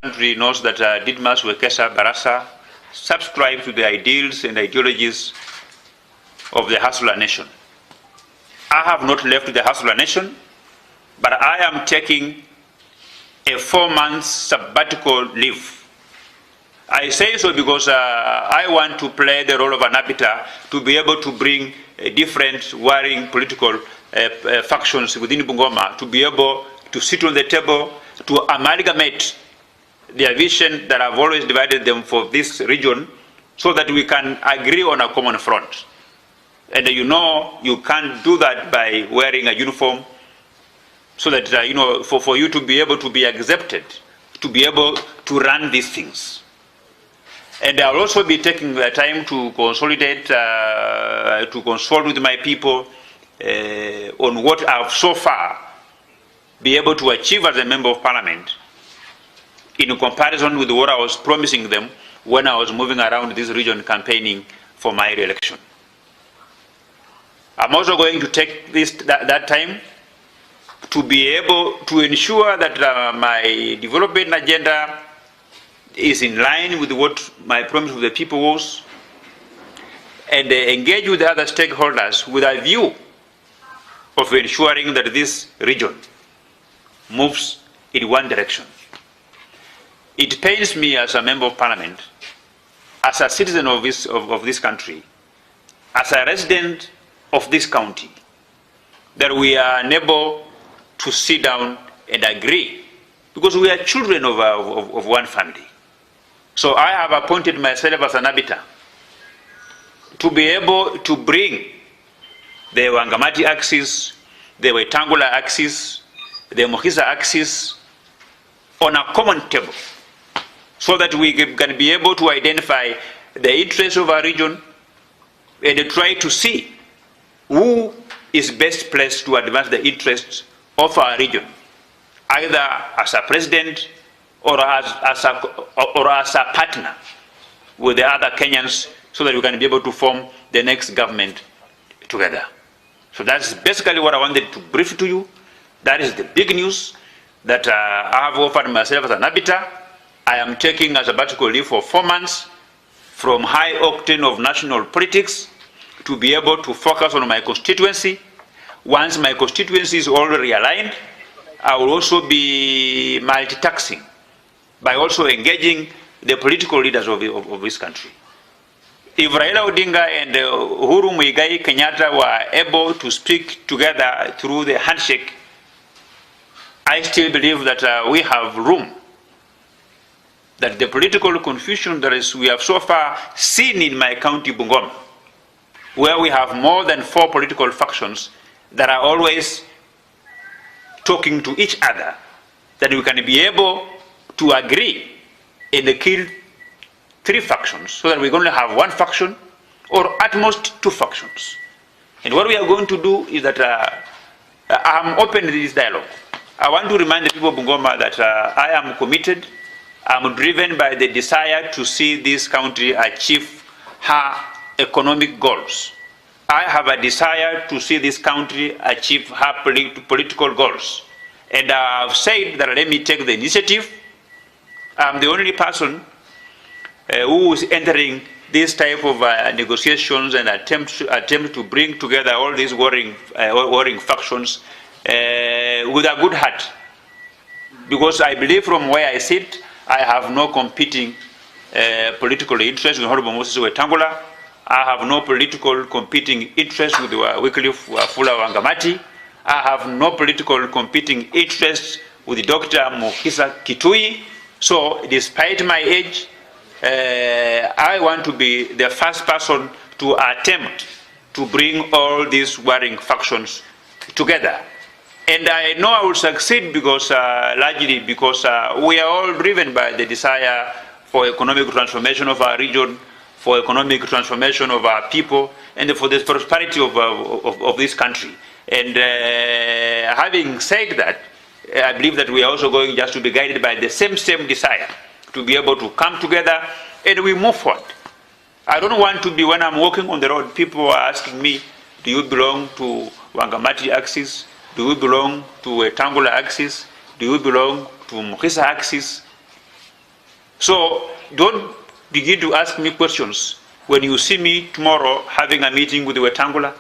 country knows that Didmus, Wekesa, Barasa subscribe to the ideals and ideologies of the Hustler Nation. I have not left the Hustler Nation, but I am taking a 4-month sabbatical leave. I say so because I want to play the role of an arbiter to be able to bring different warring political factions within Bungoma to be able to sit on the table, to amalgamate their vision that have always divided them for this region so that we can agree on a common front. And you know, you can't do that by wearing a uniform so that, for you to be able to be accepted, to be able to run these things. And I'll also be taking the time to consolidate, to consult with my people on what I've so far been able to achieve as a member of parliament in comparison with what I was promising them when I was moving around this region campaigning for my re-election. I'm also going to take that time to be able to ensure that my development agenda is in line with what my promise to the people was, and engage with the other stakeholders with a view of ensuring that this region moves in one direction. It pains me as a member of parliament, as a citizen of this country, as a resident of this county, that we are unable to sit down and agree, because we are children of one family. So I have appointed myself as an arbiter to be able to bring the Wangamati axis, the Wetangula axis, the Muhisa axis on a common table, so that we can be able to identify the interests of our region and try to see who is best placed to advance the interests of our region, either as a president or as a partner with the other Kenyans, so that we can be able to form the next government together. So that's basically what I wanted to brief to you. That is the big news that I have offered myself as an arbiter. I am taking a sabbatical leave for 4 months from high octane of national politics to be able to focus on my constituency. Once my constituency is all realigned, I will also be multitasking by also engaging the political leaders of this country. If Raila Odinga and Uhuru Muigai Kenyatta were able to speak together through the handshake, I still believe that we have room, that the political confusion that we have so far seen in my county, Bungoma, where we have more than 4 political factions that are always talking to each other, that we can be able to agree and kill 3 factions, so that we're going to have 1 faction or at most 2 factions. And what we are going to do is that I'm open to this dialogue. I want to remind the people of Bungoma that I am committed, I'm driven by the desire to see this country achieve her economic goals. I have a desire to see this country achieve her political goals. And I've said that let me take the initiative. I'm the only person who is entering this type of negotiations and attempt to bring together all these warring factions with a good heart. Because I believe from where I sit, I have no competing political interest with Honorable Moses Wetangula. I have no political competing interest with Wycliffe Wafula Wangamati. I have no political competing interest with Dr. Muhisa Kitui. So despite my age, I want to be the first person to attempt to bring all these warring factions together. And I know I will succeed because, largely because we are all driven by the desire for economic transformation of our region, for economic transformation of our people, and for the prosperity of this country. And having said that, I believe that we are also going just to be guided by the same desire to be able to come together and we move forward. I don't want to be, when I'm walking on the road, people are asking me, do you belong to Wangamati axis? Do you belong to a Tangula axis? Do you belong to Muhisa axis? So don't begin to ask me questions when you see me tomorrow having a meeting with the Wetangula,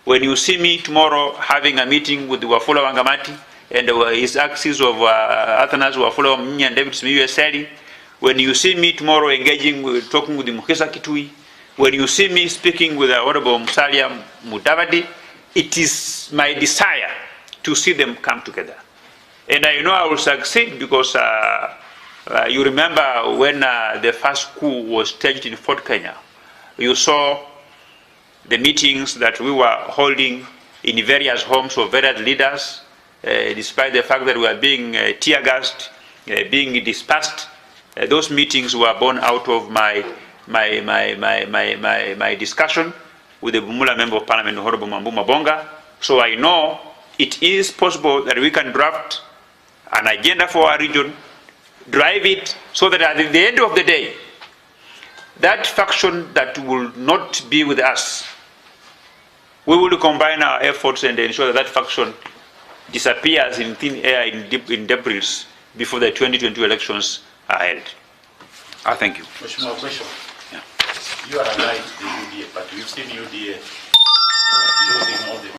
when you see me tomorrow having a meeting with the Wafula Wangamati and his axis of Athanas Wafula Mnyi and David Smith, when you see me tomorrow talking with the Mukisa Kitui, when you see me speaking with the Honorable Musalia Mudavadi, it is my desire to see them come together. And I know I will succeed because you remember when the first coup was staged in Fort Kenya, you saw the meetings that we were holding in various homes of various leaders, despite the fact that we were being tear gassed, being dispersed. Those meetings were born out of my discussion with the Bumula Member of Parliament, Honorable Mambuma Bonga. So I know it is possible that we can draft an agenda for our region, drive it, so that at the end of the day, that faction that will not be with us, we will combine our efforts and ensure that that faction disappears in thin air, in debris, before the 2022 elections are held. Thank you. More question. Yeah. You are aligned to the UDA, but we've seen UDA losing all the